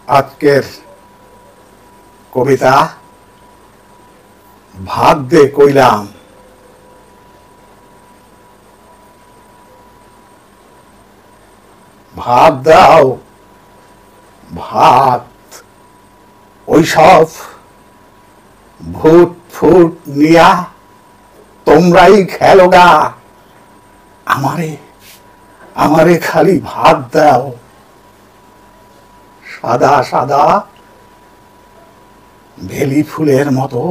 আজকের কবিতা ভাত দে কইলাম। ভাত দাও, ভাত। ওইসব ভূত ফুট নিয়া তোমরাই খেলোগা। আমারে আমারে খালি ভাত দাও। সাদা সাদা বেলি ফুলের মতো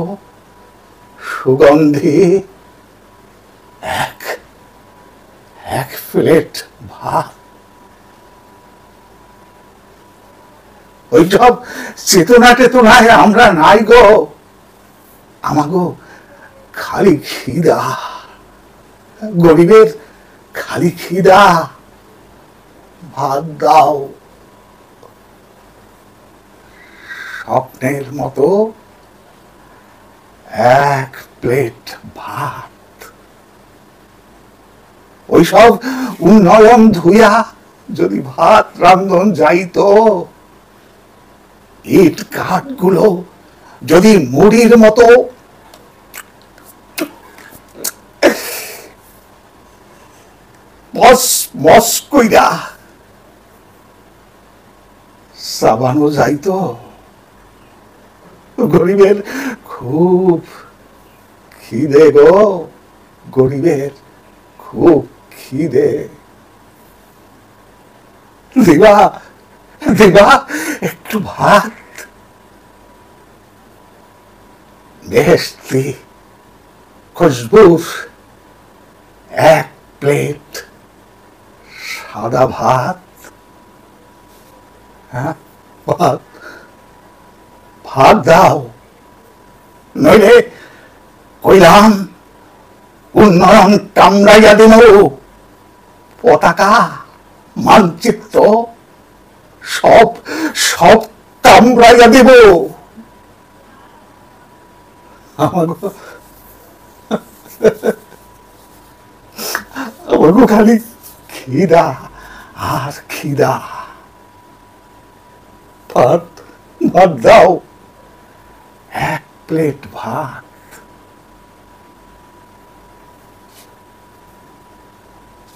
সুগন্ধি এক এক প্লেট ভাত। ওইসব চেতনা টেতনায় আমরা নাই গো। আমাগো খালি খিদা, গরিবের খালি খিদা। ভাত দাও। স্বপ্নের মতো এক প্লেট ভাত। ওইসব উন্নয়ন ধুইয়া যদি ভাত রান্ধন যাইতো, ইট কাঠ গুলো যদি মুড়ির মতো মস মস কইরা চাবানো যাইতো, গরিবের খুব খিদে গো। গরিবের খুব খিদে। দিবা দিবা একটু ভাত। বেহেশতি খুশবুর এক প্লেট সাদা ভাত। হ্যাঁ, ভাত ভাত দাও, নইলে কইলাম উন্নয়ন কামড়াইয়া দিল। পতাকা মানচিত্র সব সব কামড়াইয়া দিব। আমাকে খালি খিদা আর খিদা। ভাত ভাত দাও, এক প্লেট ভাত।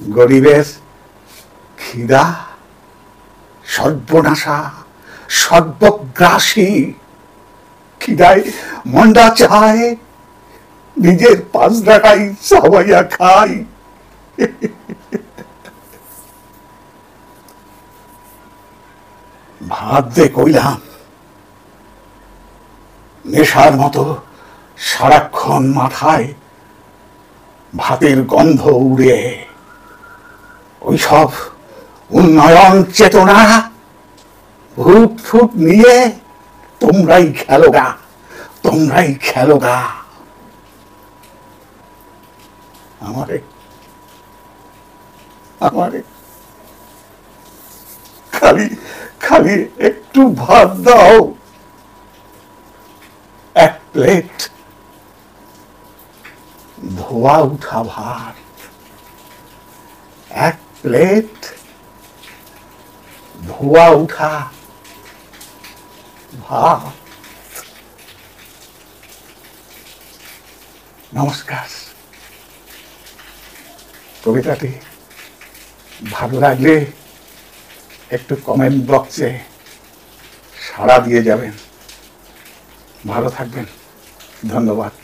গরিবের খিদা সর্বনাশা সর্বগ্রাসী। খিদায় মন্ডা চায়, নিজের 5 টাকায় চাবাইয়া খাই। ভাত দে কইলাম। নেশার মতো সারাক্ষণ মাথায় ভাতের গন্ধ উড়ে। ওইসব উন্নয়ন চেতনা ভূত ফুট নিয়ে তোমরাই খেলোগা, তোমরাই খেলোগা। আমারে আমারে খালি খালি একটু ভাত দাও। এক প্লেট ধোয়া উঠা ভাত। এক প্লেট ধোয়া উঠা ভাত। নমস্কার। কবিতাটি ভালো লাগলে একটু কমেন্ট বক্সে সাড়া দিয়ে যাবেন। ভালো থাকবেন। ধন্যবাদ।